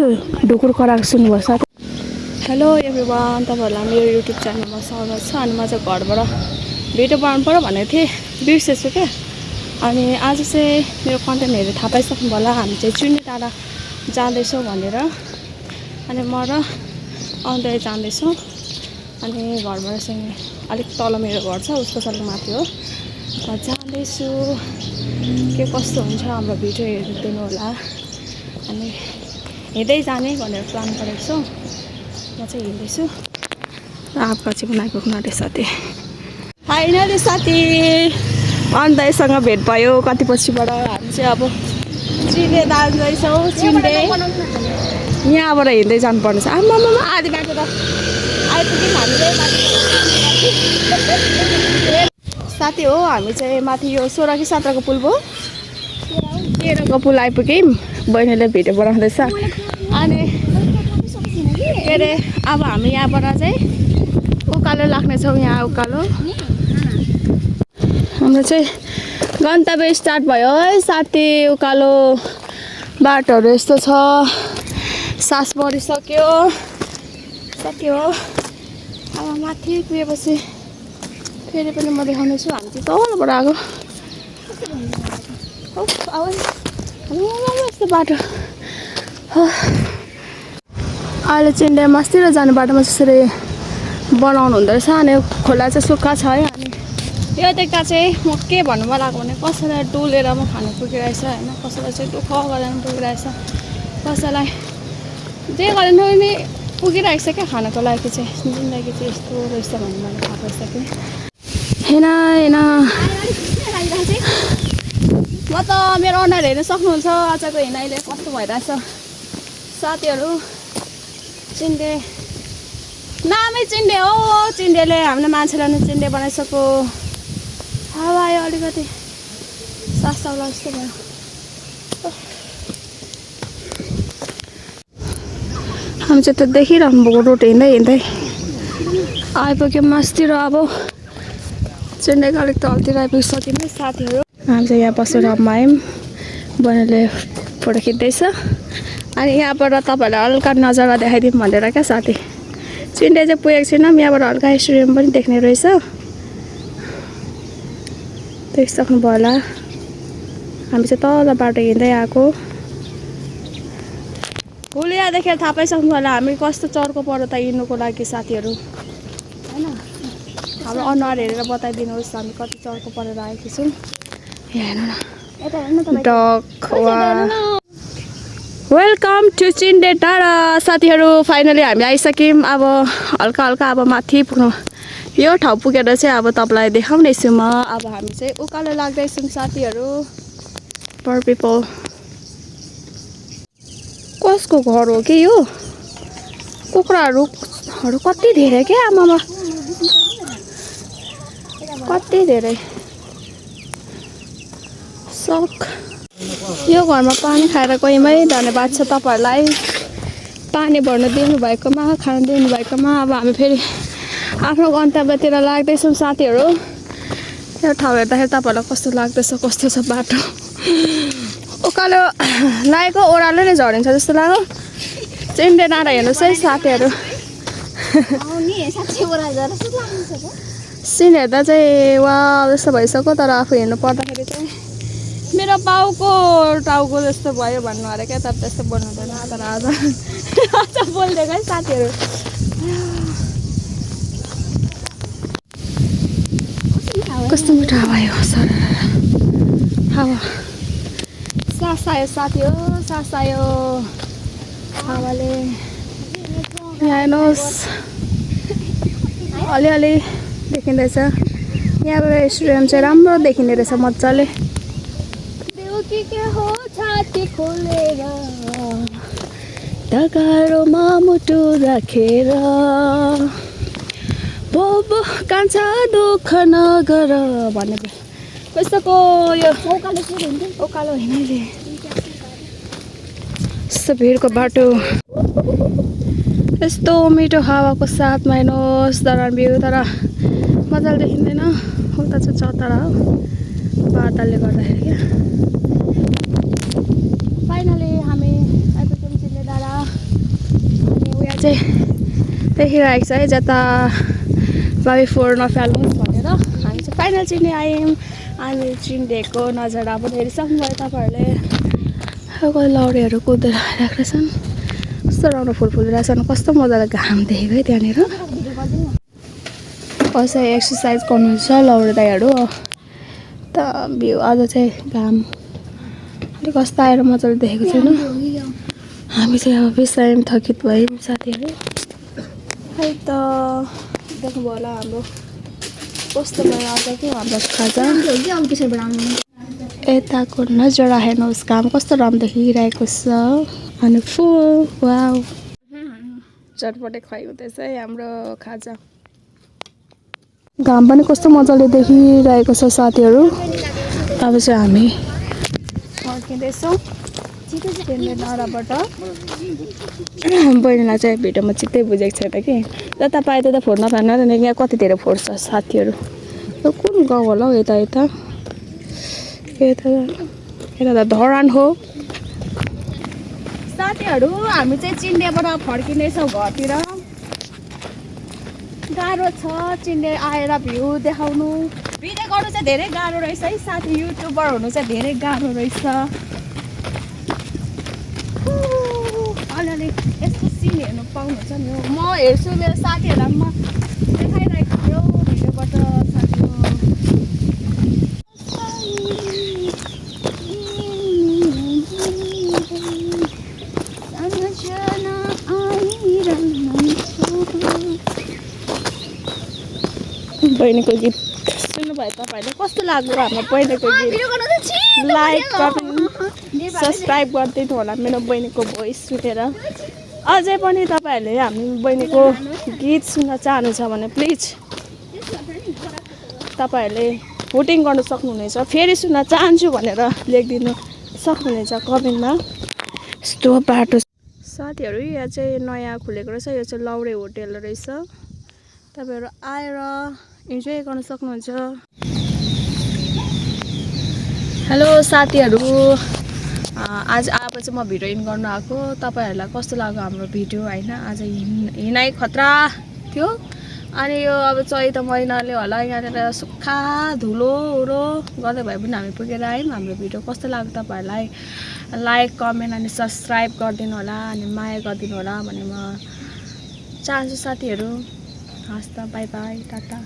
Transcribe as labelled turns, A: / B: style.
A: कस्तो ढुकुर कराएको सुन्नुभयो साथी। हेलो एभ्रिवान, तपाईँहरूलाई मेरो युट्युब च्यानलमा स्वागत छ। अनि म चाहिँ घरबाट भिडियो बनाउनु पर्यो भनेको थिएँ, बिर्सेछु क्या। अनि आज चाहिँ मेरो कन्टेन्ट हेरेर थाहा पाइसक्नु होला, हामी चाहिँ चुन्ने डाँडा जाँदैछौँ भनेर। अनि म र आउँदै जाँदैछौँ। अनि घरबाट चाहिँ अलिक तल मेरो घर छ, उसको सल्लाह माथि हो। म जाँदैछु, के कस्तो हुन्छ हाम्रो भिडियो हेरिदिनु होला। अनि हिँड्दै जाने भनेर प्लान गरेको छौँ। म चाहिँ हिँड्दैछु र आपकाची पनि आइपुग्नु आँटे साथी। फाइनली साथी अन्दाइसँग भेट भयो कति पछिबाट। हामी चाहिँ अब चिन्डे जाँदैछौँ। चिन्डे यहाँबाट हिँड्दै जानुपर्ने छ। आमामा आधी बाटो त आइपुग्यौँ हामीले। साथी हो, हामी चाहिँ माथि यो 16 कि 17 को पुल भयो, 13 को पुल आइपुग्यौँ। बहिनीले भिडियो बनाउँदैछ। अनि के अरे अब हामी यहाँबाट चाहिँ उकालो लाग्नेछौँ। यहाँ उकालो हाम्रो चाहिँ गन्तव्य स्टार्ट भयो है साथी। उकालो बाटोहरू यस्तो छ, सास बढिसक्यो सक्यो। अब माथि पुगेपछि फेरि पनि म देखाउनेछु। हामी चाहिँ तलबाट आएको। यस्तो बाटो अहिले चिन्डे मस्तिर जाने बाटोमा त्यसरी बनाउनु हुँदो रहेछ। अनि खोला चाहिँ सुक्खा छ है। अनि यो देख्दा चाहिँ म के भन्नु मन लाग्यो भने कसैलाई डुलेर म खानु पुगिरहेछ होइन, कसैलाई चाहिँ दुःख गरेर पुगिरहेछ, कसैलाई जे गरेर नि पुगिरहेको छ क्या खानको लागि चाहिँ। जिन्दगी चाहिँ यस्तो रहेछ भन्ने मैले थाहा पाइसकेँ। होइन होइन म त मेरो अनुहार हेर्न सक्नुहुन्छ आजको हिँडाइले कस्तो भइरहेछ साथीहरू। चिन्डे नामै चिन्डे हो। चिन्डेले हामीले मान्छेलाई नै चिन्डे बनाइसक्यो। हावा आयो अलिकति, सास चाउला जस्तो भयो। हामी चाहिँ त देखिरहनु भएको रोड हिँड्दै हिँड्दै आइपुग्यौँ मस्तिर। अब चिन्डेको अलिक तलतिर आइपुगिसक्यौँ है साथीहरू। हामी चाहिँ यहाँ बसेर आयौँ। बहिनीले फोटो खिच्दैछ। अनि यहाँबाट तपाईँहरूलाई हल्का नजारा देखाइदिउँ भनेर क्या साथी। चिन्डे चाहिँ पुगेको छैनौँ। यहाँबाट हल्का स्टेडियम पनि देख्ने रहेछ, देखिसक्नुभयो होला। हामी चाहिँ तल बाटो हिँड्दै आएको। भुलिया देखेर थाहा पाइसक्नु होला हामी कस्तो चर्को पऱ्यो त हिँड्नुको लागि साथीहरू होइन। हाम्रो अनुहार हेरेर बताइदिनुहोस् हामी कति चर्को परेर आएकी छौँ। वेलकम टु चिन्डे डाँडा साथीहरू। फाइनली हामी आइसक्यौँ। अब हल्का हल्का अब माथि पुग्नु, यो ठाउँ पुगेर चाहिँ अब तपाईँलाई देखाउनेछु म। अब हामी चाहिँ उकालो लाग्दैछौँ साथीहरू। पर पिपल कसको घर हो कि यो? कुखुराहरू कति धेरै क्या आमामा, कति धेरै सक। यो घरमा पानी खाएर गएमै धन्यवाद छ तपाईँहरूलाई। पानी भर्न दिनुभएकोमा, खाना दिनुभएकोमा। अब हामी फेरि आफ्नो गन्तव्यतिर लाग्दैछौँ साथीहरू। यो ठाउँ हेर्दाखेरि तपाईँहरूलाई कस्तो लाग्दैछ, कस्तो छ बाटो? उकालो लागेको ओह्रालो नै झरिन्छ जस्तो लाग्यो। चिन्डे डाँडा हेर्नुहोस् है साथीहरू। सिन हेर्दा चाहिँ वा जस्तो भइसक्यो, तर आफू हेर्नु पर्दाखेरि चाहिँ मेरो बाउको टाउको जस्तो भयो भन्नु अरे क्या। तर त्यस्तो बोल्नु हुँदैन। तर आज बोलिदिएको है साथीहरू। कस्तो मिठो हावा आयो, सर हावा। सास आयो साथी हो, सास आयो हावाले। यहाँ हेर्नुहोस् अलिअलि देखिँदैछ। यहाँबाट स्टेडियम चाहिँ राम्रो देखिने रहेछ मजाले। के हो छाती खोलेर तगारोमा मुटु राखेर बोबो कान्छा दुःख नगर भन्ने कस्तोको यो उकालो हिँड्नेले। यस्तो भिडको बाटो, यस्तो मिठो हावाको साथमा हेर्नुहोस् दरान भ्यू। तर मजाले देखिँदैन, उता चाहिँ चतरा हो बादलले गर्दाखेरि क्या। फाइनली हामी आइपुग्यौँ चिन्डे डाँडा। देखिरहेको छ है जता बाबी फोहोर नफाल्नुहोस् भनेर हामी चाहिँ फाइनल चिन्डे आयौँ। अनि चिन्डेको नजारा पनि हेरिसक्नुभयो तपाईँहरूले। कोही लौरेहरू कुदेर आइरहेको छन्। कस्तो राम्रो फुल फुलिरहेछन्, कस्तो मजाले घाम देखेको है त्यहाँनिर। कसै एक्सर्साइज गर्नुहुन्छ लौरे दाइहरू। त भ्यू आज चाहिँ घाम अलिक कस्तो आएर मजाले देखेको छैन। हामी चाहिँ अब बिस्तारै थकित भयौँ साथीहरू। खै त देख्नुभयो होला हाम्रो कस्तो भयो आज के हाम्रो खाजा। यताको नजारा हेर्नुहोस्, घाम कस्तो राम्रो देखिरहेको छ। अनि फुल वाउ चटपटे खुवाइ हुँदैछ है हाम्रो खाजा। घाम पनि कस्तो मजाले देखिरहेको छ साथीहरू। अब चाहिँ हामी फर्किँदैछौँ नाराबाट। बहिनीलाई चाहिँ भिडियोमा चित्तै बुझेको छैन कि जता पाए त्यता फोर्न पाएन। यहाँ कति धेरै फोर्छ साथीहरू। यो कुन गाउँ होला हौ यता यता यता त धरान हो साथीहरू। हामी चाहिँ चिन्डेबाट फर्किँदैछौँ घरतिर। गाह्रो छ चिन्डे आएर भ्यू देखाउनु। भिडियो गर्नु चाहिँ धेरै गाह्रो रहेछ है साथी। युट्युबर हुनु चाहिँ धेरै गाह्रो रहेछ। अलिअलि यस्तो सिन हेर्नु पाउनुहुन्छ नि हो। म हेर्छु मेरो साथीहरूलाई म देखाइरहेको थियो भिडियोबाट साथीहरू। बहिनीको गीत सुन्नुभयो तपाईँहरूले, कस्तो लाग्यो हाम्रो बहिनीको गीत। लाइक कमेन्ट सब्सक्राइब गरिदिनु होला मेरो बहिनीको भोइस सुनेर। अझै पनि तपाईँहरूले हामी बहिनीको गीत सुन्न चाहनुहुन्छ भने प्लिज तपाईँहरूले भोटिङ गर्नु सक्नुहुनेछ। फेरि सुन्न चाहन्छु भनेर लेखिदिनु सक्नुहुनेछ कमेन्टमा। यस्तो बाटो साथीहरू यहाँ चाहिँ नयाँ खुलेको रहेछ। यो चाहिँ लौरे होटेल रहेछ। तपाईँहरू आएर इन्जोय गर्न सक्नुहुन्छ। हेलो साथीहरू, आज चाहिँ म भिडियो इन गर्नु आएको। तपाईँहरूलाई कस्तो लाग्यो हाम्रो भिडियो होइन। आज हिँडाइ खतरा थियो। अनि यो अब चैत महिनाले होला यहाँनिर सुक्खा धुलोउरो गर्दै भए पनि हामी पुगेर आयौँ। हाम्रो भिडियो कस्तो लाग्यो तपाईँहरूलाई लाइक कमेन्ट अनि सब्सक्राइब गरिदिनु होला अनि माया गरिदिनु होला भन्ने म चाहन्छु साथीहरू। हस् त बाई बाई टाटा।